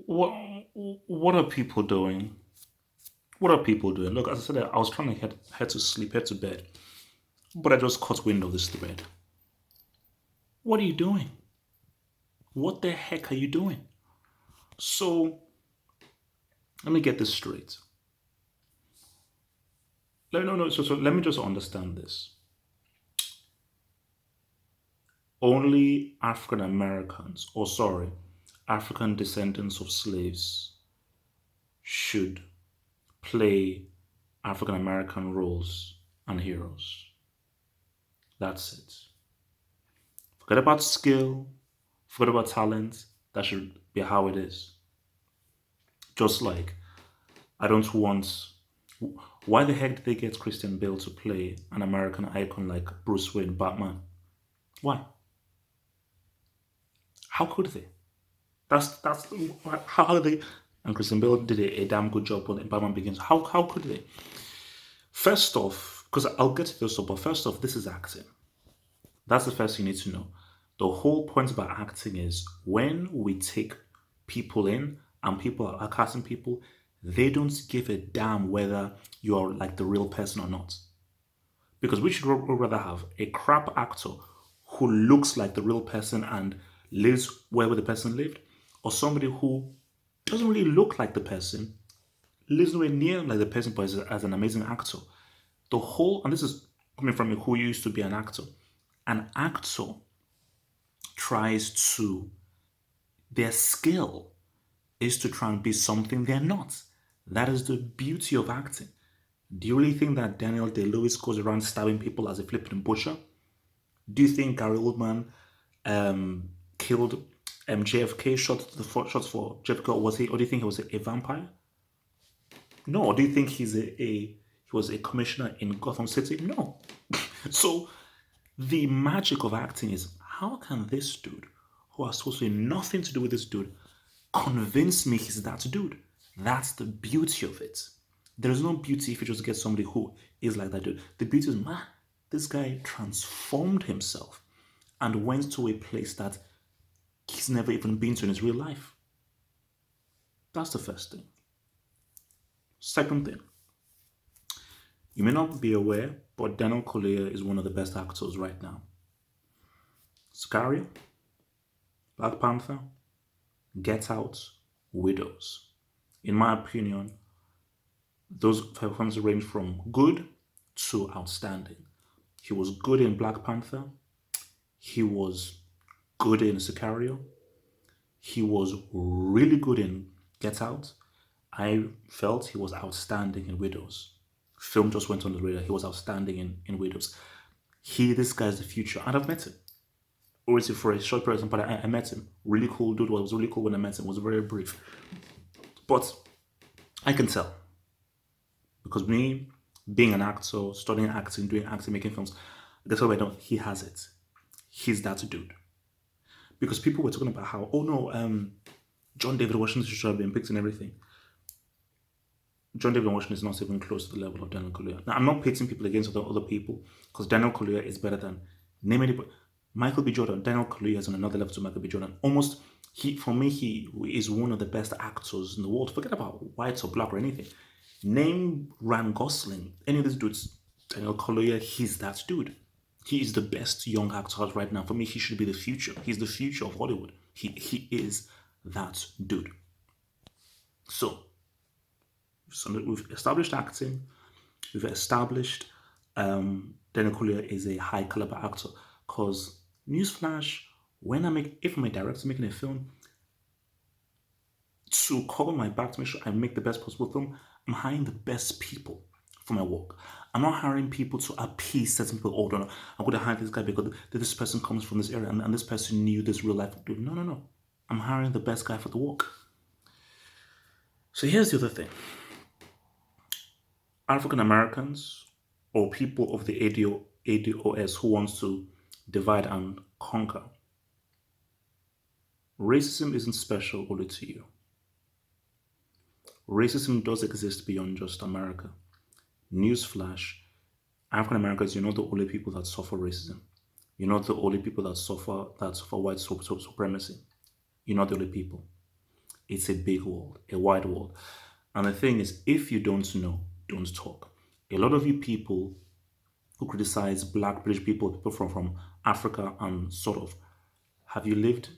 What what are people doing? What are people doing? Look, as I said, I was trying to head to sleep, head to bed, but I just caught wind of this thread. What are you doing? What the heck are you doing? So let me get this straight. So let me just understand this. Only African Americans, or sorry, African descendants of slaves should play African American roles and heroes. That's it. Forget about skill, forget about talent. That should be how it is. Just like I don't want. Why the heck did they get Christian Bale to play an American icon like Bruce Wayne, Batman? Why? How could they? That's how they. And Christian Bale did a damn good job when Batman Begins. How could they? First off, because I'll get to this, but first off, this is acting. That's the first you need to know. The whole point about acting is when we take people in and people are casting people, they don't give a damn whether you're like the real person or not. Because we should rather have a crap actor who looks like the real person and lives wherever the person lived, or somebody who doesn't really look like the person, lives nowhere near like the person, but is as an amazing actor. The whole, and this is coming from me who used to be an actor tries to, their skill is to try and be something they're not. That is the beauty of acting. Do you really think that Daniel Day Lewis goes around stabbing people as a flipping butcher? Do you think Gary Oldman killed JFK, shots for JFK? Or do you think he was a vampire? No. Or do you think he was a commissioner in Gotham City? No. So the magic of acting is how can this dude, who has supposed to be nothing to do with this dude, convince me he's that dude? That's the beauty of it. There is no beauty if you just get somebody who is like that dude. The beauty is, man, this guy transformed himself and went to a place that he's never even been to in his real life. That's the first thing. Second thing, you may not be aware, but Daniel Kaluuya is one of the best actors right now. Sicario, Black Panther, Get Out, Widows. In my opinion, those performances range from good to outstanding. He was good in Black Panther. He was good in Sicario. He was really good in Get Out. I felt he was outstanding in Widows. Film just went on the radar. He was outstanding in Widows. This guy's the future. And I've met him. Already for a short period of time, but I met him. Really cool dude. Was really cool when I met him. It was very brief. But I can tell. Because me, being an actor, studying acting, doing acting, making films, that's what I know. He has it. He's that dude. Because people were talking about how, oh no, John David Washington should have been picked and everything. John David Washington is not even close to the level of Daniel Kaluuya. Now, I'm not pitting people against other people because Daniel Kaluuya is better than name anybody. Michael B. Jordan, Daniel Kaluuya is on another level to Michael B. Jordan. Almost, for me, he is one of the best actors in the world. Forget about white or black or anything. Name Ryan Gosling, any of these dudes, Daniel Kaluuya, he's that dude. He is the best young actor right now. For me, he should be the future. He's the future of Hollywood. He is that dude. So we've established acting. We've established Daniel Kaluuya is a high caliber actor. Because newsflash, if I'm a director making a film, to cover my back to make sure I make the best possible film, I'm hiring the best people for my work. I'm not hiring people to appease certain people. Oh, no, I'm going to hire this guy because this person comes from this area and this person knew this real life. No, no, no. I'm hiring the best guy for the work. So here's the other thing. African Americans or people of the ADOS who wants to divide and conquer. Racism isn't special only to you. Racism does exist beyond just America. Newsflash, African Americans, you're not the only people that suffer racism. You're not the only people that suffer white supremacy. You're not the only people. It's a big world, a wide world. And the thing is, if you don't know, don't talk. A lot of you people who criticize black British people from Africa and sort of, have you lived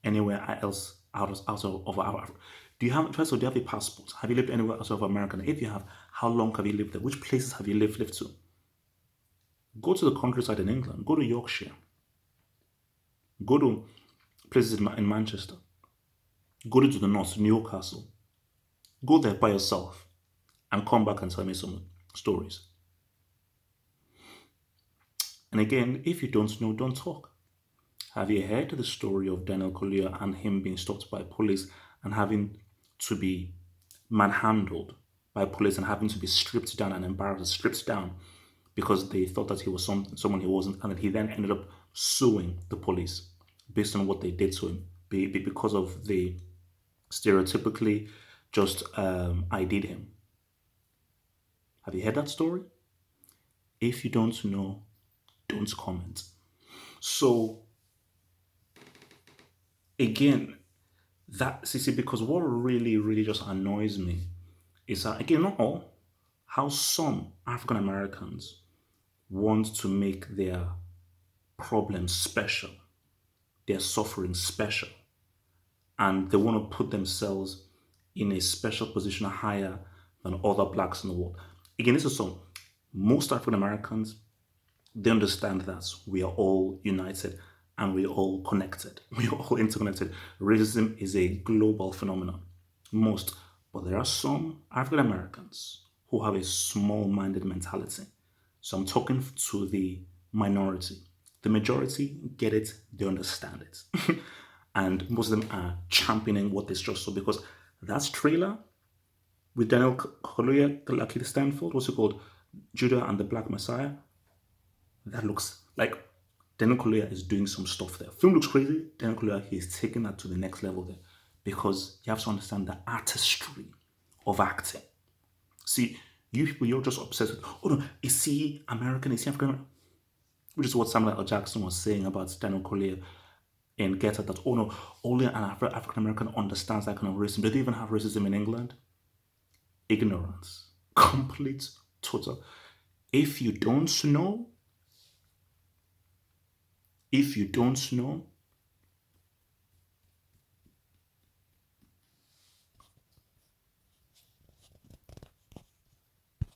anywhere else out of Africa? Do you have first of all, do you have a passport? Have you lived anywhere outside of America? And if you have, how long have you lived there? Which places have you lived to? Go to the countryside in England. Go to Yorkshire. Go to places in Manchester. Go to the north, Newcastle. Go there by yourself and come back and tell me some stories. And again, if you don't know, don't talk. Have you heard the story of Daniel Kaluuya and him being stopped by police and having to be manhandled by police and having to be stripped down and embarrassed, stripped down because they thought that he was someone he wasn't, and that he then ended up suing the police based on what they did to him because of the stereotypically just ID'd him. Have you heard that story? If you don't know, don't comment. So again, that see, because what really just annoys me is that again, not all, how some African Americans want to make their problems special, their suffering special, and they want to put themselves in a special position higher than other blacks in the world. Again, this is some most African Americans, they understand that we are all united and we're all connected. We are all interconnected. Racism is a global phenomenon. Most. But there are some African Americans who have a small-minded mentality. So I'm talking to the minority. The majority get it, they understand it. And most of them are championing what is just so, because that trailer with Daniel Kaluuya, Lakeith Stanfield, what's it called? Judah and the Black Messiah. That looks like Daniel Kaluuya is doing some stuff there. Film looks crazy. Daniel Kaluuya, he's taking that to the next level there, because you have to understand the artistry of acting. See, you people, you're just obsessed with, oh no, is he American? Is he African? Which is what Samuel L. Jackson was saying about Daniel Kaluuya in Get Out, that, oh no, only an African American understands that kind of racism. Do they even have racism in England? Ignorance. Complete, total. If you don't know,